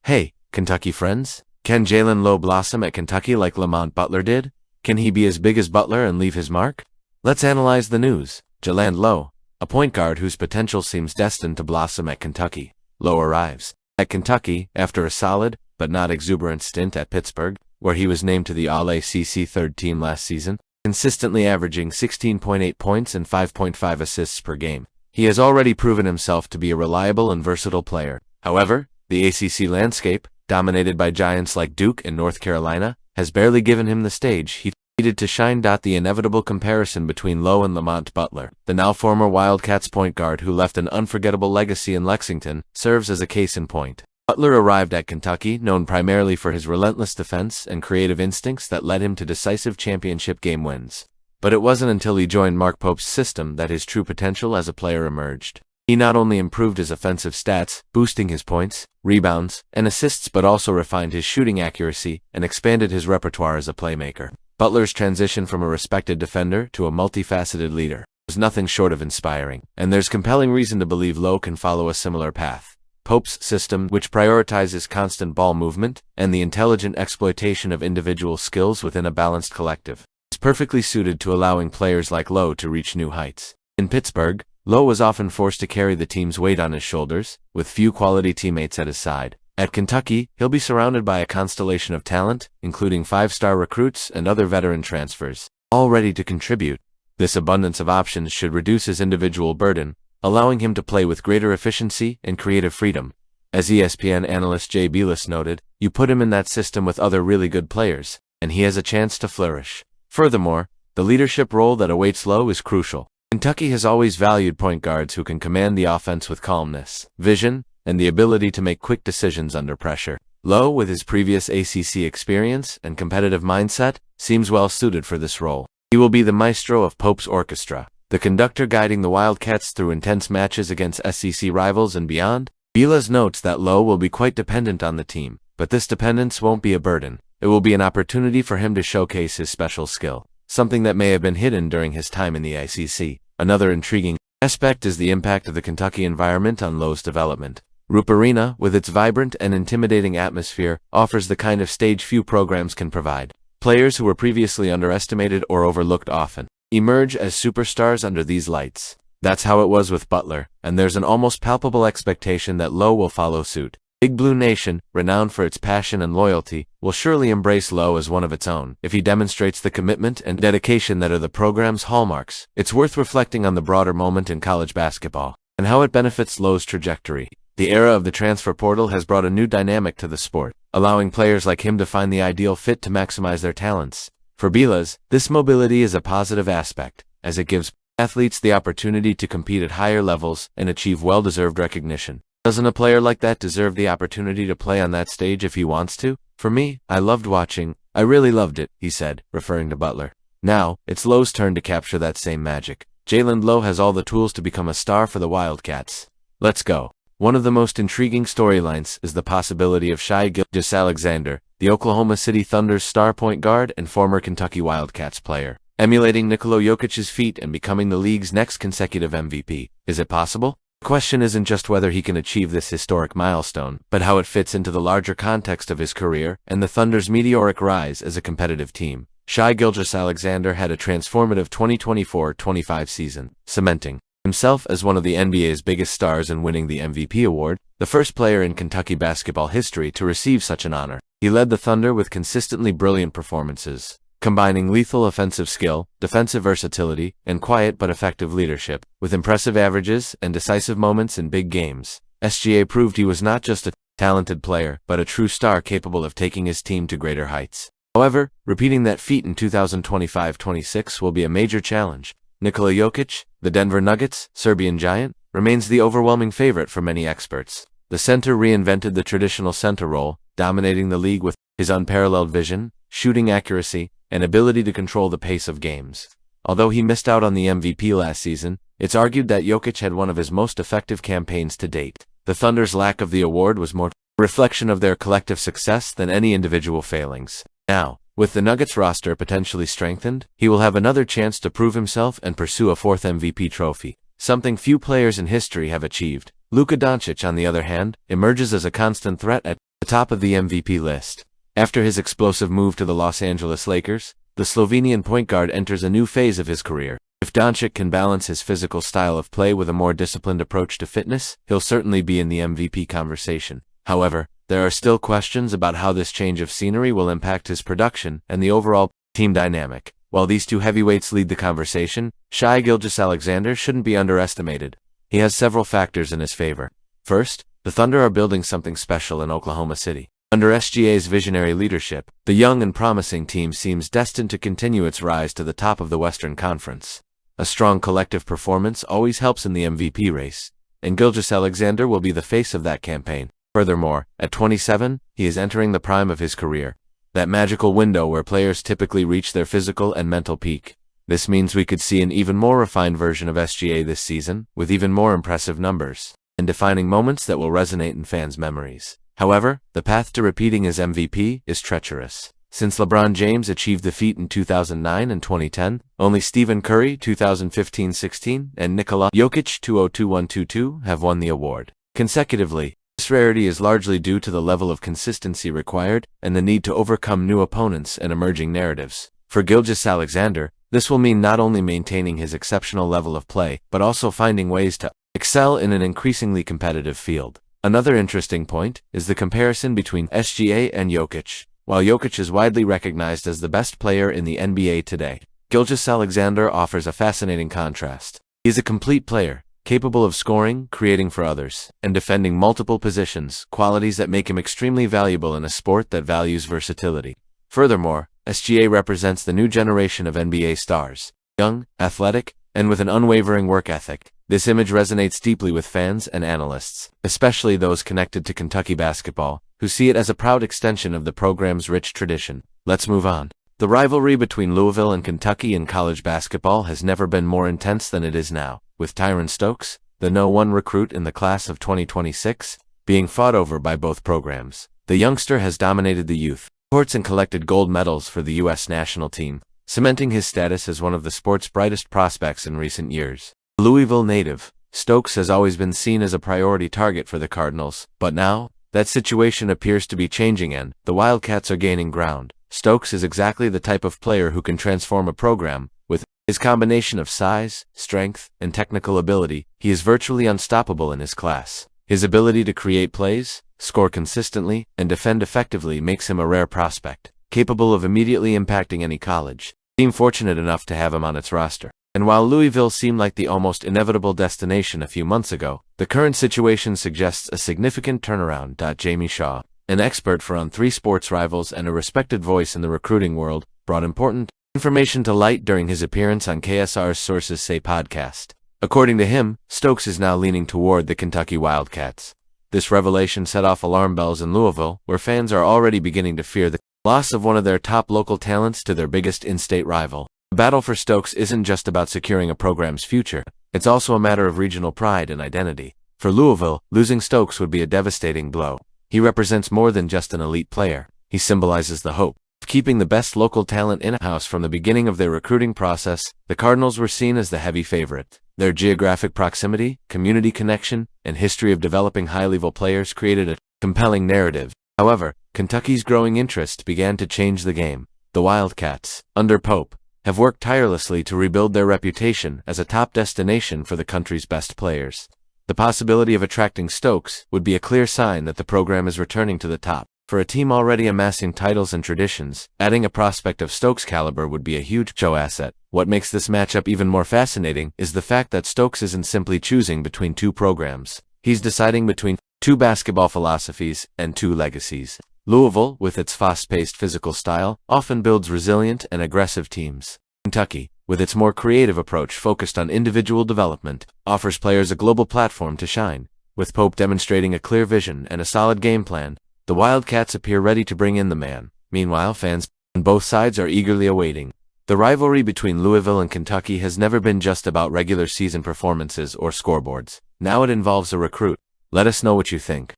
Hey, Kentucky friends, can Jaylen Lowe blossom at Kentucky like Lamont Butler did? Can he be as big as Butler and leave his mark? Let's analyze the news. Jaland Lowe, a point guard whose potential seems destined to blossom at Kentucky. Lowe arrives at Kentucky after a solid, but not exuberant stint at Pittsburgh, where he was named to the All-ACC third team last season, consistently averaging 16.8 points and 5.5 assists per game. He has already proven himself to be a reliable and versatile player. However, the ACC landscape, dominated by giants like Duke and North Carolina, has barely given him the stage he needed to shine. The inevitable comparison between Lowe and Lamont Butler, the now former Wildcats point guard who left an unforgettable legacy in Lexington, serves as a case in point. Butler arrived at Kentucky known primarily for his relentless defense and creative instincts that led him to decisive championship game wins. But it wasn't until he joined Mark Pope's system that his true potential as a player emerged. He not only improved his offensive stats, boosting his points, rebounds, and assists, but also refined his shooting accuracy and expanded his repertoire as a playmaker. Butler's transition from a respected defender to a multifaceted leader was nothing short of inspiring, and there's compelling reason to believe Lowe can follow a similar path. Pope's system, which prioritizes constant ball movement and the intelligent exploitation of individual skills within a balanced collective, is perfectly suited to allowing players like Lowe to reach new heights. In Pittsburgh, Lowe was often forced to carry the team's weight on his shoulders, with few quality teammates at his side. At Kentucky, he'll be surrounded by a constellation of talent, including five-star recruits and other veteran transfers, all ready to contribute. This abundance of options should reduce his individual burden, allowing him to play with greater efficiency and creative freedom. As ESPN analyst Jay Bilas noted, you put him in that system with other really good players, and he has a chance to flourish. Furthermore, the leadership role that awaits Lowe is crucial. Kentucky has always valued point guards who can command the offense with calmness, vision, and the ability to make quick decisions under pressure. Lowe, with his previous ACC experience and competitive mindset, seems well suited for this role. He will be the maestro of Pope's orchestra, the conductor guiding the Wildcats through intense matches against SEC rivals and beyond. Bilas notes that Lowe will be quite dependent on the team, but this dependence won't be a burden. It will be an opportunity for him to showcase his special skill, something that may have been hidden during his time in the ACC. Another intriguing aspect is the impact of the Kentucky environment on Lowe's development. Rupp Arena, with its vibrant and intimidating atmosphere, offers the kind of stage few programs can provide. Players who were previously underestimated or overlooked often emerge as superstars under these lights. That's how it was with Butler, and there's an almost palpable expectation that Lowe will follow suit. Big Blue Nation, renowned for its passion and loyalty, will surely embrace Lowe as one of its own if he demonstrates the commitment and dedication that are the program's hallmarks. It's worth reflecting on the broader moment in college basketball and how it benefits Lowe's trajectory. The era of the transfer portal has brought a new dynamic to the sport, allowing players like him to find the ideal fit to maximize their talents. For Bilas, this mobility is a positive aspect, as it gives athletes the opportunity to compete at higher levels and achieve well-deserved recognition. Doesn't a player like that deserve the opportunity to play on that stage if he wants to? For me, I loved watching. I really loved it, he said, referring to Butler. Now, it's Lowe's turn to capture that same magic. Jaylen Lowe has all the tools to become a star for the Wildcats. Let's go. One of the most intriguing storylines is the possibility of Shai Gilgeous-Alexander, the Oklahoma City Thunder's star point guard and former Kentucky Wildcats player, emulating Nikola Jokic's feat and becoming the league's next consecutive MVP. Is it possible? The question isn't just whether he can achieve this historic milestone, but how it fits into the larger context of his career and the Thunder's meteoric rise as a competitive team. Shai Gilgeous-Alexander had a transformative 2024-25 season, cementing himself as one of the NBA's biggest stars and winning the MVP award, the first player in Kentucky basketball history to receive such an honor. He led the Thunder with consistently brilliant performances, combining lethal offensive skill, defensive versatility, and quiet but effective leadership. With impressive averages and decisive moments in big games, SGA proved he was not just a talented player, but a true star capable of taking his team to greater heights. However, repeating that feat in 2025-26 will be a major challenge. Nikola Jokic, the Denver Nuggets' Serbian giant, remains the overwhelming favorite for many experts. The center reinvented the traditional center role, dominating the league with his unparalleled vision, shooting accuracy, and ability to control the pace of games. Although he missed out on the MVP last season, it's argued that Jokic had one of his most effective campaigns to date. The Thunder's lack of the award was more a reflection of their collective success than any individual failings. Now, with the Nuggets roster potentially strengthened, he will have another chance to prove himself and pursue a fourth MVP trophy, something few players in history have achieved. Luka Doncic, on the other hand, emerges as a constant threat at the top of the MVP list. After his explosive move to the Los Angeles Lakers, the Slovenian point guard enters a new phase of his career. If Doncic can balance his physical style of play with a more disciplined approach to fitness, he'll certainly be in the MVP conversation. However, there are still questions about how this change of scenery will impact his production and the overall team dynamic. While these two heavyweights lead the conversation, Shai Gilgeous-Alexander shouldn't be underestimated. He has several factors in his favor. First, the Thunder are building something special in Oklahoma City. Under SGA's visionary leadership, the young and promising team seems destined to continue its rise to the top of the Western Conference. A strong collective performance always helps in the MVP race, and Gilgeous-Alexander will be the face of that campaign. Furthermore, at 27, he is entering the prime of his career, that magical window where players typically reach their physical and mental peak. This means we could see an even more refined version of SGA this season, with even more impressive numbers and defining moments that will resonate in fans' memories. However, the path to repeating as MVP is treacherous. Since LeBron James achieved the feat in 2009 and 2010, only Stephen Curry 2015-16 and Nikola Jokic 2021-22 have won the award consecutively. This rarity is largely due to the level of consistency required and the need to overcome new opponents and emerging narratives. For Gilgeous-Alexander, this will mean not only maintaining his exceptional level of play, but also finding ways to excel in an increasingly competitive field. Another interesting point is the comparison between SGA and Jokic. While Jokic is widely recognized as the best player in the NBA today, Gilgeous-Alexander offers a fascinating contrast. He is a complete player, capable of scoring, creating for others, and defending multiple positions, qualities that make him extremely valuable in a sport that values versatility. Furthermore, SGA represents the new generation of NBA stars, young, athletic, and with an unwavering work ethic. This image resonates deeply with fans and analysts, especially those connected to Kentucky basketball, who see it as a proud extension of the program's rich tradition. Let's move on. The rivalry between Louisville and Kentucky in college basketball has never been more intense than it is now, with Stokes, the No. 1 recruit in the class of 2026, being fought over by both programs. The youngster has dominated the youth courts and collected gold medals for the U.S. national team, cementing his status as one of the sport's brightest prospects in recent years. A Louisville native, Stokes has always been seen as a priority target for the Cardinals, but now, that situation appears to be changing and the Wildcats are gaining ground. Stokes is exactly the type of player who can transform a program. With his combination of size, strength, and technical ability, he is virtually unstoppable in his class. His ability to create plays, score consistently, and defend effectively makes him a rare prospect, capable of immediately impacting any college team fortunate enough to have him on its roster. And while Louisville seemed like the almost inevitable destination a few months ago, the current situation suggests a significant turnaround. Jamie Shaw, an expert for On3 sports rivals and a respected voice in the recruiting world, brought important information to light during his appearance on KSR's Sources Say podcast. According to him, Stokes is now leaning toward the Kentucky Wildcats. This revelation set off alarm bells in Louisville, where fans are already beginning to fear the loss of one of their top local talents to their biggest in-state rival. The battle for Stokes isn't just about securing a program's future, it's also a matter of regional pride and identity. For Louisville, losing Stokes would be a devastating blow. He represents more than just an elite player. He symbolizes the hope of keeping the best local talent in-house. From the beginning of their recruiting process, the Cardinals were seen as the heavy favorite. Their geographic proximity, community connection, and history of developing high-level players created a compelling narrative. However, Kentucky's growing interest began to change the game. The Wildcats, under Pope, have worked tirelessly to rebuild their reputation as a top destination for the country's best players. The possibility of attracting Stokes would be a clear sign that the program is returning to the top. For a team already amassing titles and traditions, adding a prospect of Stokes' caliber would be a huge show asset. What makes this matchup even more fascinating is the fact that Stokes isn't simply choosing between two programs. He's deciding between two basketball philosophies and two legacies. Louisville, with its fast-paced physical style, often builds resilient and aggressive teams. Kentucky, with its more creative approach focused on individual development, offers players a global platform to shine. With Pope demonstrating a clear vision and a solid game plan, the Wildcats appear ready to bring in the man. Meanwhile, fans on both sides are eagerly awaiting. The rivalry between Louisville and Kentucky has never been just about regular season performances or scoreboards. Now it involves a recruit. Let us know what you think.